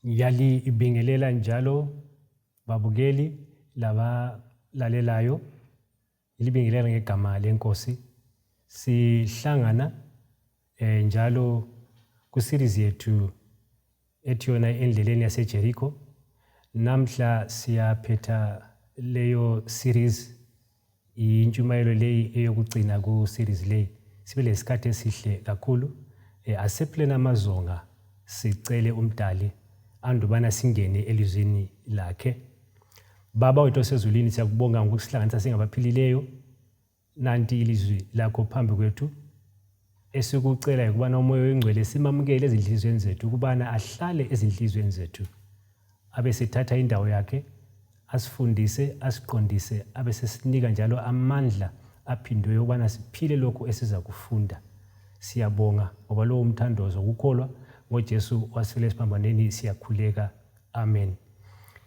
Ngiyalibingelela njalo babukeli labalalelayo, ngilibingelela ngegama lenkosi. Sihlangana njalo ku-series yethu ethi yona endleleni yaseJericho. Namhla siyaphetha leyo series, intshumayelo leyi eyokugcina ku-series leyi. Sibe lesikhathi esihle kakhulu. Asephuleni amazonga sicele umdali andubana singene elizweni lakhe. Baba wethu osezulwini, siyakubonga ngokusihlanganisa singabaphilileyo. Nanti ilizwi lakho phambi kwethu, esikucela ukubana umoya oyingcwele simamukele ezinhlizweni zethu, ukubana ahlale ezinhlizweni zethu, abe sethatha indawo yakhe, asifundise, asiqondise, abe sesinika njalo amandla aphindwe ukubana siphile lokho esiza kufunda. Siyabonga ngoba lowo umthandazo ukukholwa ngoJesu wasifela esiphambanweni, siyakhuleka. Amen.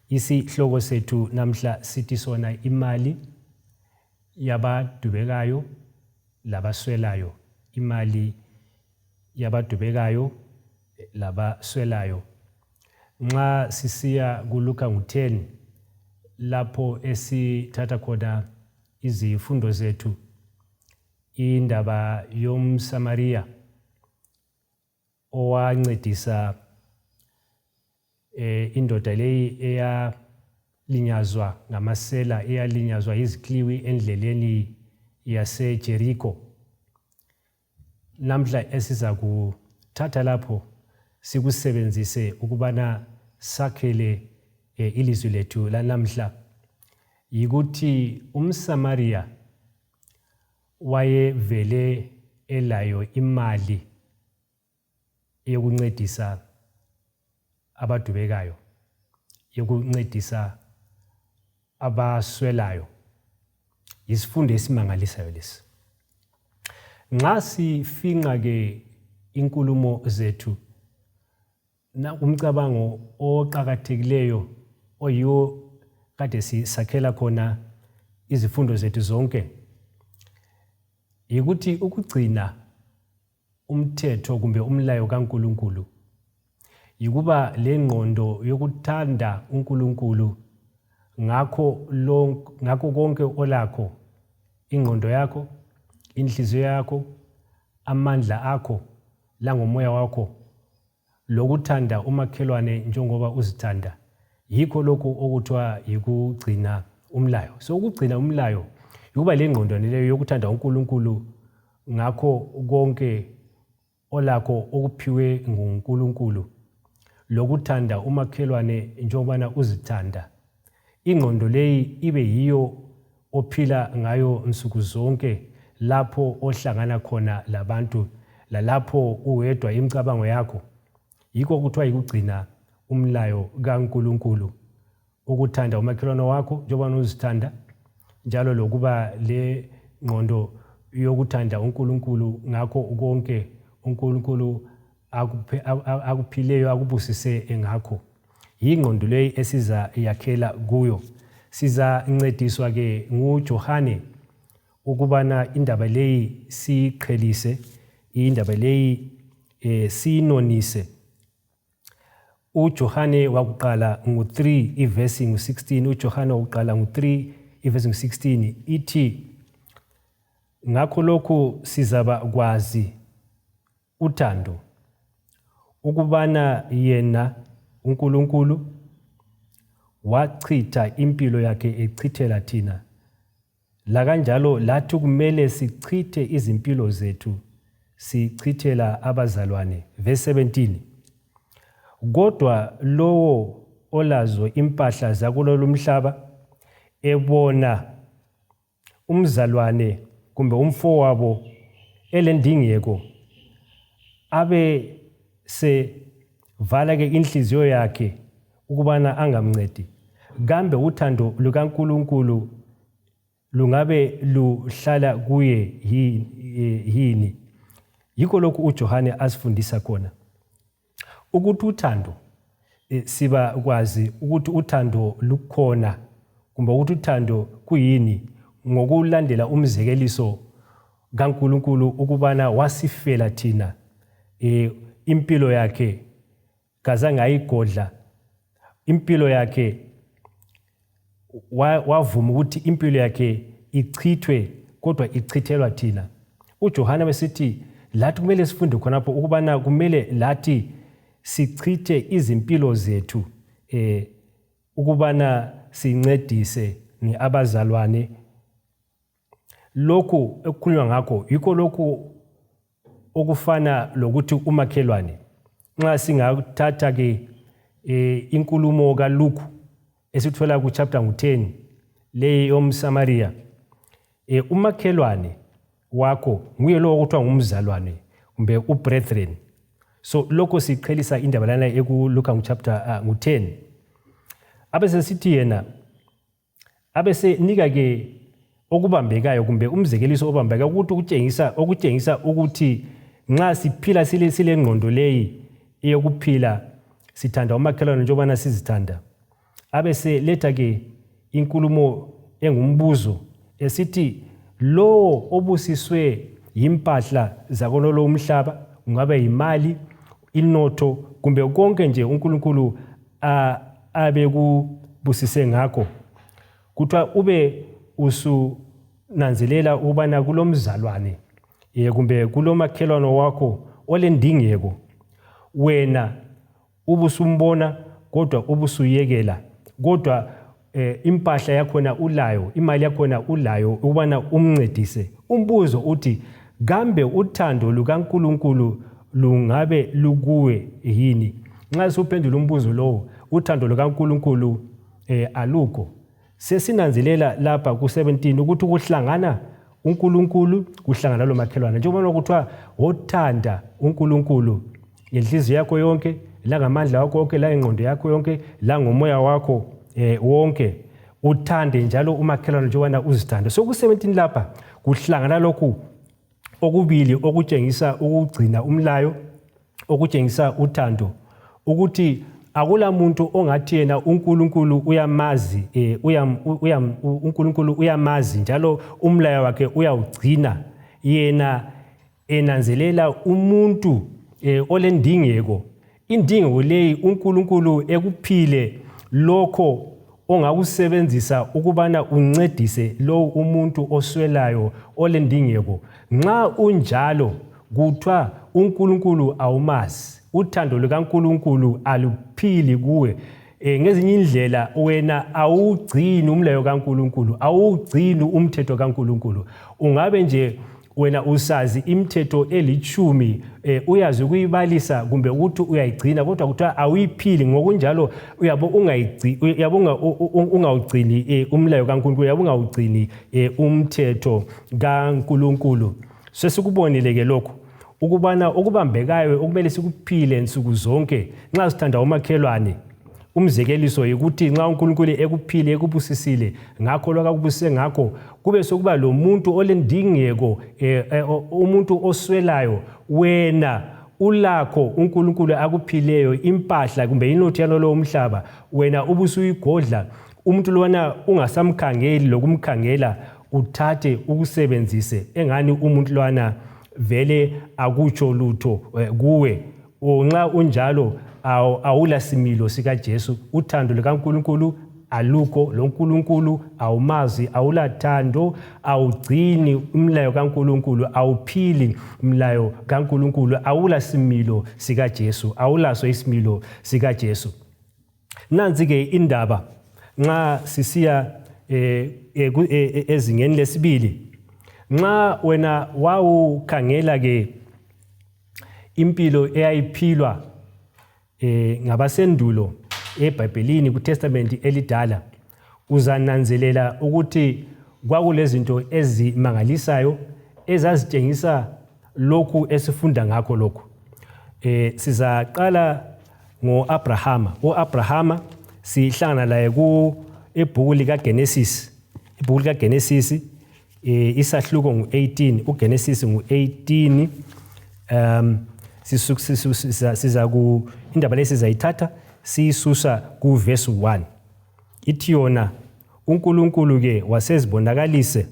Isihloko sethu namhla sithi sona imali yabadubekayo labaswelayo. Imali yabadubekayo labaswelayo. Nxa sisiya kuLuka 10 lapho esithatha khona izifundo zethu, indaba yomSamariya owancedisa indoda leyi eyalinyazwa ngamasela, eyalinyazwa izikliwi endleleni yaseJericho. Namhla esiza kuthatha lapho sikusebenzise ukubana sakhele ilizwi lethu lanamhla, yikuthi umSamariya wayevele elayo imali yokuncedisa abadubekayo, yokuncedisa abaswelayo. Isifundo esimangalisayo lesi. Nxa sifinqa ke inkulumo zethu na umcabango oqhakathekileyo oyiwo kade sisakhela khona izifundo zethu zonke, yikuthi ukugcina umthetho kumbe umlayo kaNkulunkulu yikuba lengqondo yokuthanda uNkulunkulu ngakho konke olakho, ingqondo yakho, inhliziyo yakho, amandla akho langomoya wakho, lokuthanda umakhelwane njengoba uzithanda. Yikho lokho okuthiwa yikugcina umlayo. So ukugcina umlayo yikuba lengqondo leyo yokuthanda uNkulunkulu ngakho konke olakho okuphiwe nguNkulunkulu, lokuthanda umakhelwane njengoba uzithanda. Ingqondo leyi ibe yiyo ophila ngayo nsuku zonke lapho ohlangana khona labantu, lalapho uwedwa imicabango yakho. Yikho kuthiwa yikugcina umlayo kaNkulunkulu, ukuthanda umakhelwane wakho njengoba uzithanda, njalo lokuba le ngqondo yokuthanda uNkulunkulu ngakho konke uNkulunkulu akuphileyo, akubusise ngakho. Yingqondo leyi esiza yakhela kuyo. Siza ncediswa ke nguJohane ukubana indaba leyi siqhelise, indaba leyi sinonise. uJohane wakuqala ngu-3 ivesi ngu-16, uJohane wakuqala ngu-3 ivesi ngu-16 ithi, ngakho lokhu sizaba kwazi uthando, ukubana yena uNkulunkulu wachitha impilo yakhe echithela thina, la kanjalo lathi kumele sichithe izimpilo zethu sichithela abazalwane. Verse 17. Kodwa lowo olazo impahla zakulolu mhlaba ebona umzalwane kumbe umfowabo elendingeko abe se vala ke inhliziyo yakhe ukubana angamncedi, kambe uthando lukaNkulunkulu lungabe luhlala kuye yini? Yikho lokhu uJohane asifundisa khona ukuthi uthando siba kwazi ukuthi uthando lukhona kumbe ukuthi uthando kuyini ngokulandela umzekeliso kaNkulunkulu ukubana wasifela thina impilo yakhe kazange ayigodla, impilo yakhe wavuma ukuthi impilo yakhe ichithwe kodwa ichithelwa thina. uJohane besithi lathi kumele sifunde khonapho ukubana kumele lathi sichithe izimpilo zethu ukubana sincedise abazalwane. Lokhu ekukhulunywa ngakho yikho lokhu okufana lokuthi umakhelwane. Nxa singathatha ke inkulumo kaLuke esithola ku chapter 10 le yomSamaria, umakhelwane wakho nguye lo okuthiwa ngumzalwane kumbe ubrethren. So lokho siqhelisa indaba lana eku-Luka chapter 10. Abese sithi yena abese nika ke okubambekayo kumbe umzekeliso obambekayo ukuthi okutshengisa ukuthi nxa siphila sile ngqondo leyi eyokuphila sithanda umakhelwane njengobana sizithanda. Abese letha ke inkulumo engumbuzo esithi lo obusiswe impahla zakololo umhlaba, kungabe imali, inotho kumbe konke nje uNkulunkulu abekubusise ngakho, kuthiwa ube usunanzelela ubana kulomzalwane kumbe kulomakhelwane wakho olendingeko, wena ubusumbona kodwa ubusuyekela, kodwa impahla yakhona ulayo, imali yakhona ulayo ubana umncedise. Umbuzo uthi kambe uthando lukaNkulunkulu lungabe lukuwe yini? Nxa suphendula umbuzo lowo, uthando lukaNkulunkulu alukho. Sesinanzelela lapha ku-17 ukuthi kuhlangana uNkulunkulu kuhlangana lo makhelwane. Njengoba kuthiwa wothanda uNkulunkulu ngenhliziyo yakho yonke, la ngamandla akho wonke, la ingqondo yakho yonke, la ngomoya wakho wonke, uthande njalo umakhelwane njengoba uzithanda. So ku-17 lapha kuhlangana lokhu okubili okutshengisa ukugcina umlayo, okutshengisa uthando, ukuthi akula muntu ongathi yena uNkulunkulu uyamazi, uNkulunkulu uyamazi njalo umlayo wakhe uyawugcina, yena enanzelela umuntu olendingeko. Indingeko leyi uNkulunkulu ekuphile lokho ongakusebenzisa ukubana uncedise lo umuntu oswelayo olendingeko. Nxa unjalo kuthiwa uNkulunkulu awumazi, uthando lukaNkulunkulu aluphili kuwe. Ngezinye indlela wena awugcini umlayo kaNkulunkulu, awugcini umthetho kaNkulunkulu. Ungabe nje wena usazi imithetho eli-10 uyazi ukuyibalisa kumbe ukuthi uyayigcina, kodwa kuthiwa awuyiphili. Ngokunjalo uyabo ungawugcini umlayo kaNkulunkulu, uyabo ungawugcini umthetho kaNkulunkulu. Sesikubonile ke lokho ukubana okubambekayo okumele sikuphile nsuku zonke nxa sithanda umakhelwane. Umzekeliso yikuthi nxa uNkulunkulu ekuphile ekubusisile ngakho lokho akubusise ngakho, kube sokuba lo muntu olendingeko, umuntu oswelayo, wena ulakho uNkulunkulu akuphileyo impahla kumbe inotho yalo umhlaba, wena ubusuyigodla, umuntu lona ungasamkhangeli lokumkhangela, uthathe ukusebenzise engani umuntu lwana vele akutsho lutho kuwe. Nxa unjalo awula similo sikaJesu. Uthando lukaNkulunkulu alukho, lo nkulunkulu awumazi, awulathando, awugcini umlayo kaNkulunkulu, awuphili umlayo kaNkulunkulu, awula similo sikaJesu, awulaso isimilo sikaJesu. Nanzi ke indaba nxa sisiya ezingeni lesibili. Nxa wena wawukhangela ke impilo eyayiphilwa ngabasendulo eBhayibhelini kuTestament elidala, uzananzelela ukuthi kwakulezinto ezimangalisayo ezazitshengisa lokhu esifunda ngakho lokhu. Sizaqala ngo-Abrahama. U-Abrahama sihlangana laye ebhuku likaGenesis. Ibhuku likaGenesis isahluko ngu-18, uGenesis ngu-18. Indaba lesi sizayithatha siyisusa ku-verse 1. Ithi yona, uNkulunkulu ke wasezibonakalise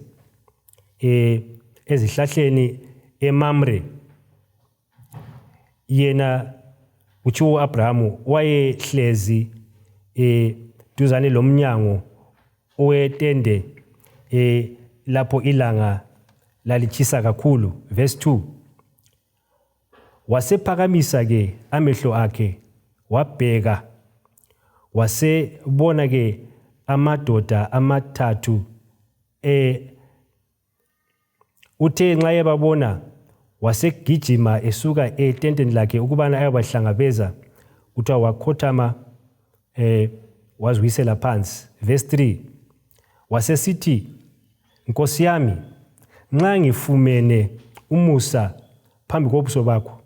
ezihlahleni eMamre. Yena utsho u-Abrahamu wayehlezi duzane lomnyango owetende lapho ilanga lalitshisa kakhulu. Verse 2. Wasephakamisa ke amehlo akhe wabheka, wasebona ke amadoda amathathu. Uthe nxa yebabona wasegijima esuka etenteni lakhe ukubana ayobahlangabeza, kuthiwa wakhothama waziwisela phansi. Verse 3. Wasesithi, Nkosi yami, nxa ngifumene umusa phambi kobuso bakho,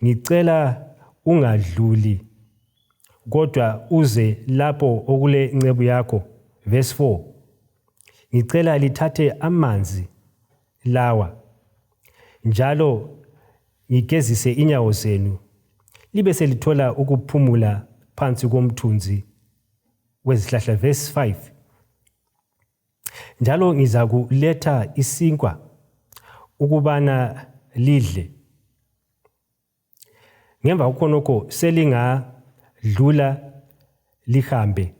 ngicela ungadluli kodwa uze lapho okule ncebu yakho. Verse 4. Ngicela lithathe amanzi lawa njalo ngigezise inyawo zenu, libe selithola ukuphumula phansi komthunzi wezihlahla. Verse 5. Njalo ngizakuletha isinkwa ukubana lidle. Ngemva kokhonokho selingadlula lihambe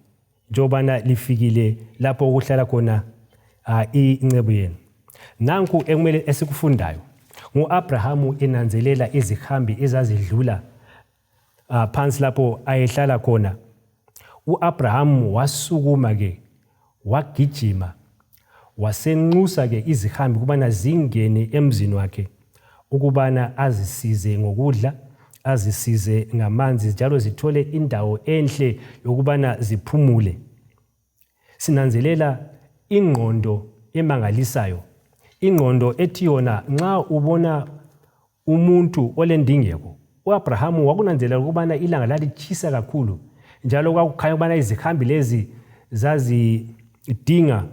njobana lifikile lapho ukuhlala khona incebu yenu. Nanku ekumele esikufundayo. Ngo-Abrahamu enanzelela izihambi ezazidlula phansi lapho ayehlala khona. U-Abrahamu wasukuma ke wagijima, wasenxusa ke izihambi kubana zingene emzini wakhe ukubana azisize ngokudla, azisize ngamanzi, njalo zithole indawo enhle yokubana ziphumule. Sinanzelela ingqondo emangalisayo, ingqondo ethi yona nxa ubona umuntu olendingeko. U-Abrahamu wakunanzelela ukubana ilanga lalitshisa kakhulu, njalo kwakukhanya ukubana izihambi lezi zazidinga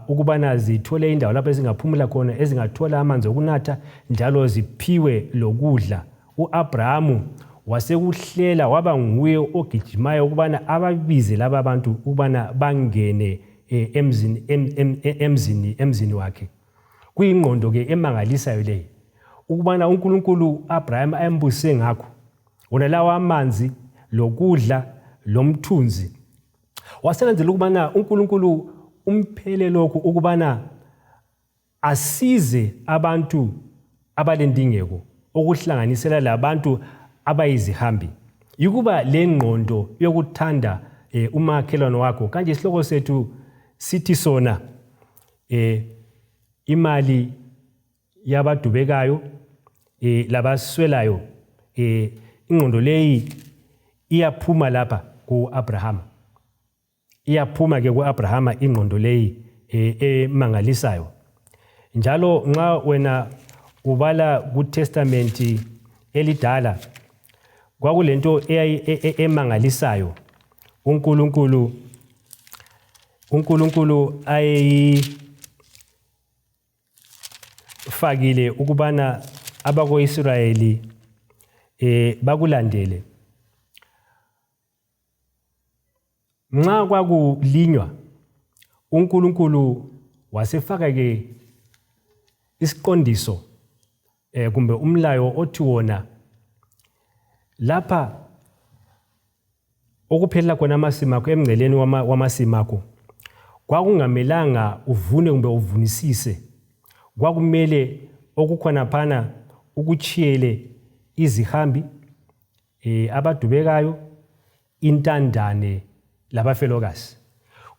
ukubana zithole indawo lapho ezingaphumula khona, ezingathola amanzi okunatha, njalo ziphiwe lokudla. U-Abrahamu wasekuhlela waba nguye ogijimayo ukubana ababize laba bantu ukubana bangene emzini wakhe. Kuyingqondo ke emangalisayo leyo ukubana uNkulunkulu u-Abraham ayembusise ngakho wona lawa amanzi lokudla lomthunzi. Wasenanzela ukubana uNkulunkulu umphele lokhu ukubana asize abantu abalendingeko, okuhlanganisela labantu abayizihambi. Yikuba le ngqondo yokuthanda umakhelwane wakho. Kanje isihloko sethu sithi sona imali yabadubekayo labaswelayo. Ingqondo leyi iyaphuma lapha ku-Abrahama. Iyaphuma ke ku-Abrahama ingqondo leyi emangalisayo. Njalo nxa wena ubala kuTestament elidala, kwakulento emangalisayo uNkulunkulu ayifakile ukubana abako-Israyeli bakulandele. Nxa kwakulinywa, uNkulunkulu wasefaka ke isiqondiso kumbe umlayo othi wona lapha okuphelela khona amasimu akho emngceleni wamasimu akho, kwakungamelanga uvune kumbe uvunisise. Kwakumele okukhona phana ukuchiyele izihambi, abadubekayo, intandane labafelokazi.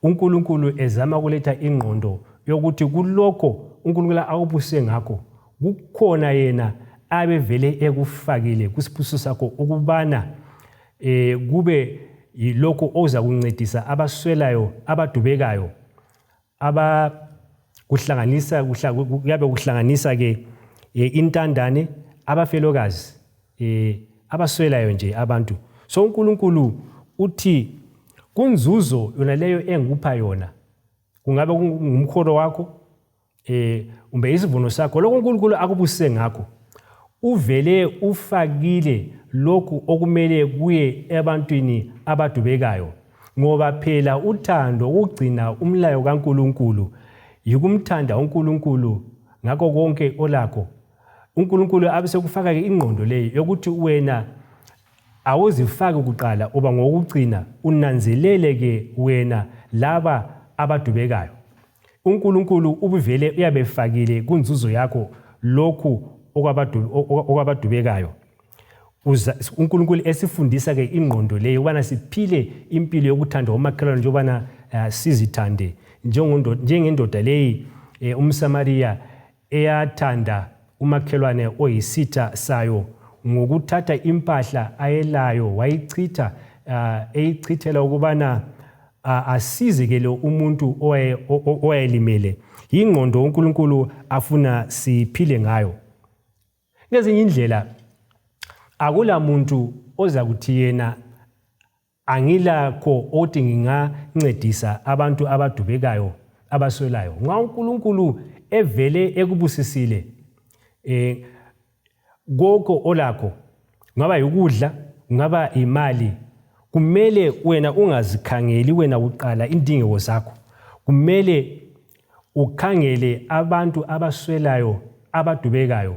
uNkulunkulu ezama ukuletha ingqondo yokuthi kulokho uNkulunkulu akubuse ngakho kukhona yena abevele ekufakile kusibusiso sakho ukubana kube yilokho oza kuncedisa abaswelayo abadubekayo kuhlanganisa ke intandane abafelokazi abaswelayo nje abantu. So uNkulunkulu uthi kunzuzo yona leyo engikupha yona, kungabe ngumkholo wakho umbe isivuno sakho, lokho uNkulunkulu akubusise ngakho uvele ufakile lokhu okumele kuye ebantwini abadubekayo, ngoba phela uthando ukugcina umlayo kaNkulunkulu yikumthanda uNkulunkulu ngakho konke olakho. uNkulunkulu abesekufaka ke ingqondo leyo yokuthi wena awuzifaki kuqala uba ngokugcina unanzelele ke wena laba abadubekayo. uNkulunkulu ubuvele uyabefakile kunzuzo yakho lokhu okwabadubekayo. uNkulunkulu esifundisa ke ingqondo leyo ubana siphile impilo yokuthanda umakhelwane njengobana sizithande, njengendoda leyi umSamariya eyathanda umakhelwane oyisitha sayo ngokuthatha impahla ayelayo wayichitha, eyichithela ukubana asizekele umuntu owayelimele. Ingqondo uNkulunkulu afuna siphile ngayo. Ngezinye indlela akula muntu oza kuthi yena angilakho othi ngingancedisa abantu abadubekayo abaswelayo. Nxa uNkulunkulu evele ekubusisile konke olakho, ngaba yikudla, ngaba imali, kumele wena ungazikhangeli wena uqala indingeko zakho. Kumele ukhangele abantu abaswelayo abadubekayo,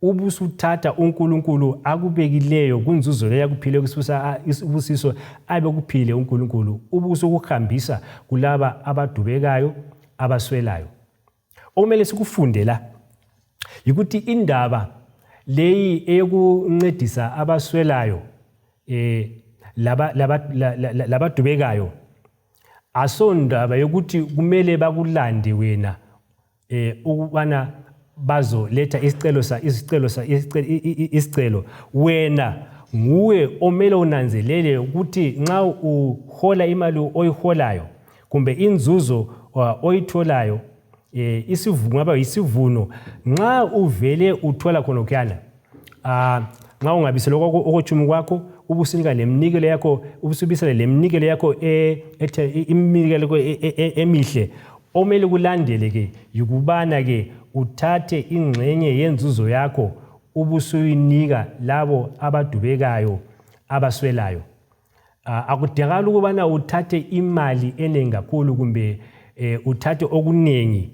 ubusuthatha uNkulunkulu akubekileyo kunzuzo leyo kuphile kusibusiso abekuphile uNkulunkulu ubusukuhambisa kulaba abadubekayo abaswelayo. Okumele sikufunde la yikuthi indaba leyi eyokuncedisa abaswelayo labadubekayo asondaba yokuthi kumele bakulande wena ukubana bazoletha isicelo. Wena nguwe omele unanzelele ukuthi nxa uhola imali oyiholayo kumbe inzuzo oyitholayo, ngaba yisivuno, nxa uvele uthola khonokuyana, nxa ungabisela okochumu kwakho ubusinika leminikelo yakho, ubusubisela leminikelo yakho iminikelo emihle, omele kulandele ke yikubana ke uthathe ingxenye yenzuzo yakho ubusuyinika labo abadubekayo abaswelayo. Akudingakala ukubana uthathe imali enengi kakhulu kumbe uthathe okunengi.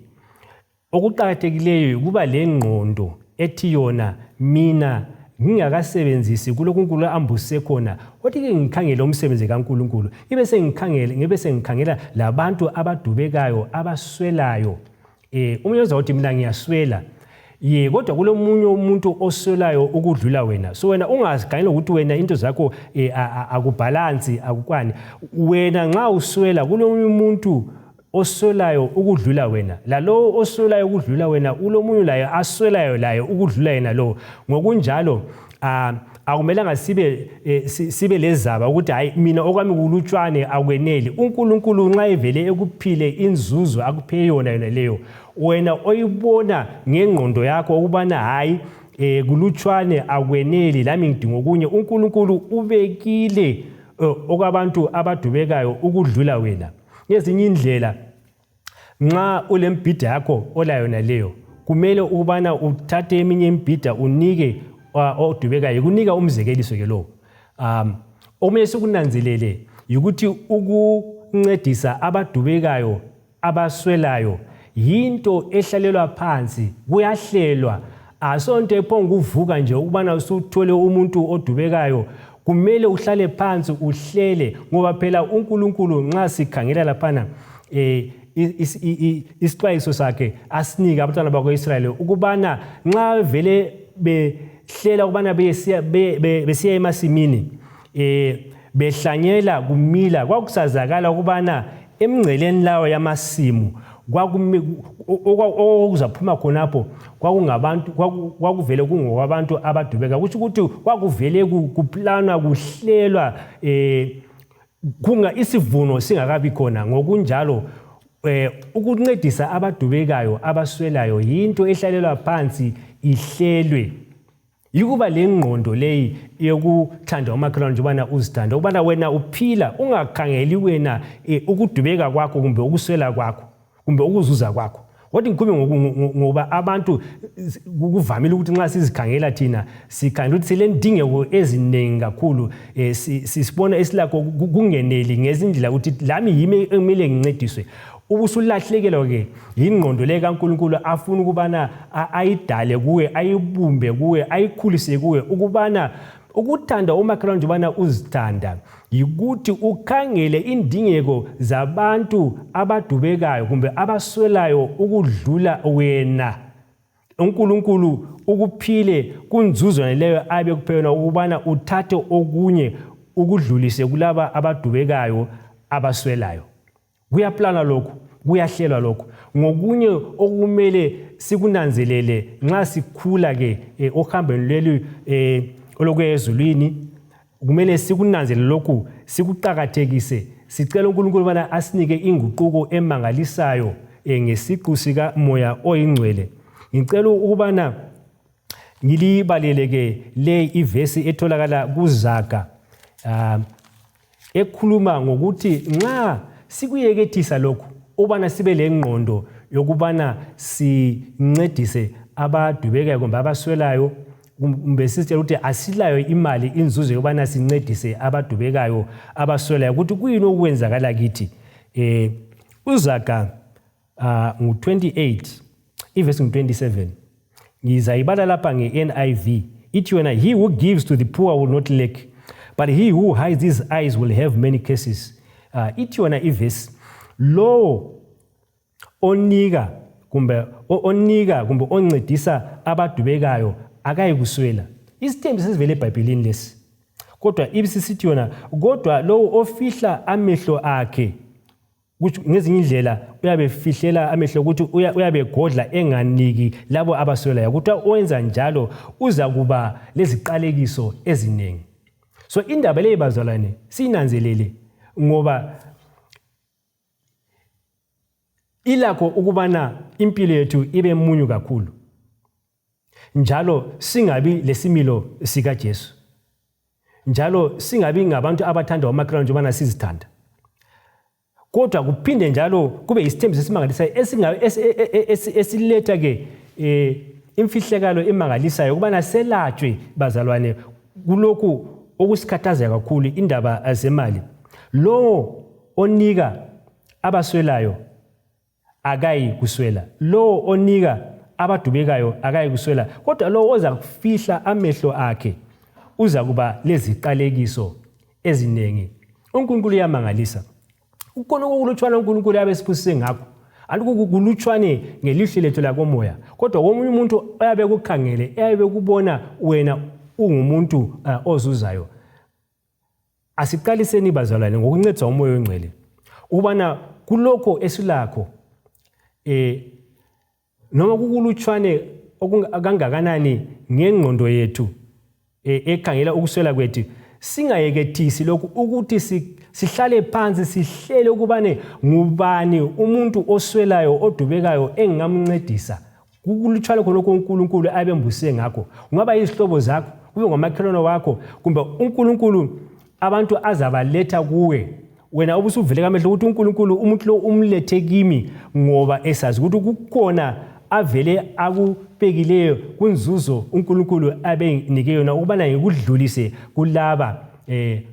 Okuqakathekileyo kuba lengqondo ethi yona mina ngingakasebenzisi kulokhu uNkulunkulu ambusise khona, othi ke ngikhangele umsebenzi kaNkulunkulu ngibe sengikhangela labantu abadubekayo abaswelayo. Umunye uzakuthi mina ngiyaswela, kodwa kulomunye umuntu oswelayo ukudlula wena. So wena ungazikhangela ukuthi wena into zakho akubhalansi akukwani. Wena nxa uswela kulomunye umuntu oswelayo ukudlula wena, lalo oswelayo ukudlula wena ulomunye laye aswelayo laye ukudlula yena lo. Ngokunjalo akumelanga sibe lezaba ukuthi hayi mina okwami kulutshwane akweneli. uNkulunkulu nxa evele ekuphile inzuzo akuphe yona leyo, wena oyibona ngengqondo yakho ukubana hayi kulutshwane akweneli lami ngidinga okunye, uNkulunkulu ubekile okwabantu abadubekayo ukudlula wena. Ngezinye indlela nxa ulembhida yakho olayo naleyo, kumele ukubana uthathe eminye imbhida unike odubekayo, kunika umzekeliso ke lo. Okumele sikunanzelele yikuthi ukuncedisa abadubekayo abaswelayo yinto ehlalelwa phansi, kuyahlelwa. Asonto ephonguvuka nje ukubana usuthole umuntu odubekayo, kumele uhlale phansi uhlele, ngoba phela uNkulunkulu nxa sikhangela laphana isixwayiso sakhe asinika abantwana bakwa-Israyeli ukubana nxa vele behlela ukubana besiya emasimini behlanyela kumila, kwakusazakala ukubana emngceleni lawo yamasimu okuzaphuma khonapho kwakungabantu kwakuvele kungowabantu abadubeka kusho ukuthi kwakuvele kuplanwa kuhlelwa isivuno singakabi khona ngokunjalo ukuncedisa abadubekayo abaswelayo into ehlalelwa phansi ihlelwe yikuba lengqondo leyi yokuthanda umakhelwane njebana uzithanda ukubana wena uphila ungakhangeli wena ukudubeka kwakho kumbe ukuswela kwakho kumbe ukuzuza kwakho kodwa ngikhuluma ngoba abantu kuvamile ukuthi nxa sizikhangela thina sikhangela ukuthi silendingeko eziningi kakhulu sisibona esilakho kungeneli ngezindlela ukuthi lami yimi emele ngincediswe ubusulahlekelwa ke ingqondo le kaNkulunkulu afuna ukubana ayidale kuwe ayibumbe kuwe ayikhulise kuwe ukubana ukuthanda umakhelwane njebana uzithanda yikuthi ukhangele indingeko zabantu abadubekayo kumbe abaswelayo ukudlula wena uNkulunkulu ukuphile kunzuzwana leyo abe kuphela ukubana uthathe okunye ukudlulise kulaba abadubekayo abaswelayo kuyaplana lokho kuyahlelwa lokho ngokunye okumele sikunanzelele nxa sikhula ke ohambeni leli olokwezulwini kumele sikunanzelele lokhu sikuqakathekise sicela uNkulunkulu bana asinike inguquko emangalisayo ngesiqu sika moya oyingcwele ngicela ukubana ngilibalele ke le ivesi etholakala kuZaga ekhuluma ngokuthi nxa sikuyekethisa lokhu ubana sibe lengqondo yokubana sincedise abadubekayo kumbe abaswelayo kumbe sisitshela ukuthi asilayo imali inzuzo yobana sincedise abadubekayo abaswelayo ukuthi kuyini okwenzakala kithi uZaga ngu28 ivesi ngu27 ngizayibala lapha ngeNIV ithi yona he who gives to the poor will not lack but he who hides his eyes will have many cases ithi yona ivesi lo onika kumbe oncedisa abadubekayo akayikuswela isithembiso sivele eBhayibhelini lesi kodwa ibisisithi yona kodwa lo ofihla amehlo akhe ngezinye indlela uyabe fihlela amehlo ukuthi uyabe godla enganiki labo abaswelayo ukuthi owenza njalo uza kuba leziqalekiso eziningi so indaba le bazalwane sinanzelele ngoba ilakho ukubana impilo yethu ibe munyu kakhulu njalo singabi lesimilo sika Jesu njalo singabi ngabantu abathanda umakhelwane njebana sizithanda kodwa kuphinde njalo kube isithembiso esimangalisayo esiletha ke imfihlekalo emangalisayo ukubana selatshwe bazalwane kulokhu okusikhathaza kakhulu indaba zemali lo onika abaswelayo akayi kuswela lo onika abadubekayo akayi kuswela kodwa lo oza kufihla amehlo akhe uza kuba leziqalekiso eziningi uNkulunkulu yamangalisa ukona okulutshwana uNkulunkulu yabesiphusise ngakho andikukulutshwane ngelihle lethu lakomoya kodwa womunye umuntu oyabe kukhangele eyabe kubona wena ungumuntu ozuzayo asiqaliseni bazalwane ngokuncedisa umoya ongcwele ubana kulokho esilakho noma kukulutshwane okungakanani ngengqondo yethu ekhangela ukuswela kwethu singayekethisi lokhu ukuthi sihlale phansi sihlele ukubane ngubani umuntu oswelayo odubekayo engamncedisa kukulutshwane khonokho uNkulunkulu abembusise ngakho ungaba izihlobo zakho kube ngomakhelwane wakho kumbe uNkulunkulu abantu azabaletha kuwe wena ubusuvele kamehlo ukuthi uNkulunkulu umuntu lo umlethe kimi ngoba esazi ukuthi kukhona avele akubekileyo kunzuzo uNkulunkulu abenike yona ukubana ngikudlulise kulaba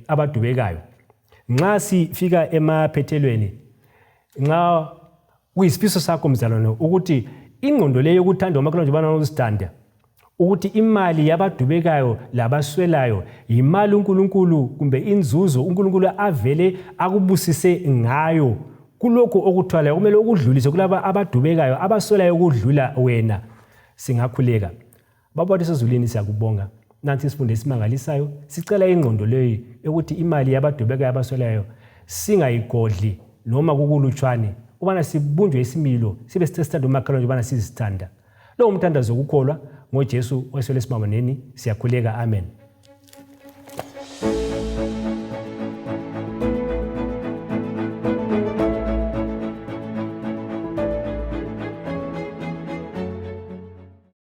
abadubekayo nxa sifika emaphethelweni nxa kuyisifiso sakho mzalwane ukuthi ingqondo leyo yokuthanda umakhelwane njebana uzithanda ukuthi imali yabadubekayo labaswelayo imali uNkulunkulu kumbe inzuzo uNkulunkulu avele akubusise ngayo kulokho okuthwala kumele ukudlulise kulaba abadubekayo abaswelayo ukudlula wena singakhuleka baba sezulwini siyakubonga nansi isifundo esimangalisayo sicela ingqondo leyo ukuthi imali yabadubekayo abaswelayo singayigodli noma kukulutshwane ubana sibunjwe isimilo sibe sithanda umakhelwane ubana sizithanda. Lo umthandazo wokukholwa ngoJesu oselesimamaneni. Siyakhuleka. Amen.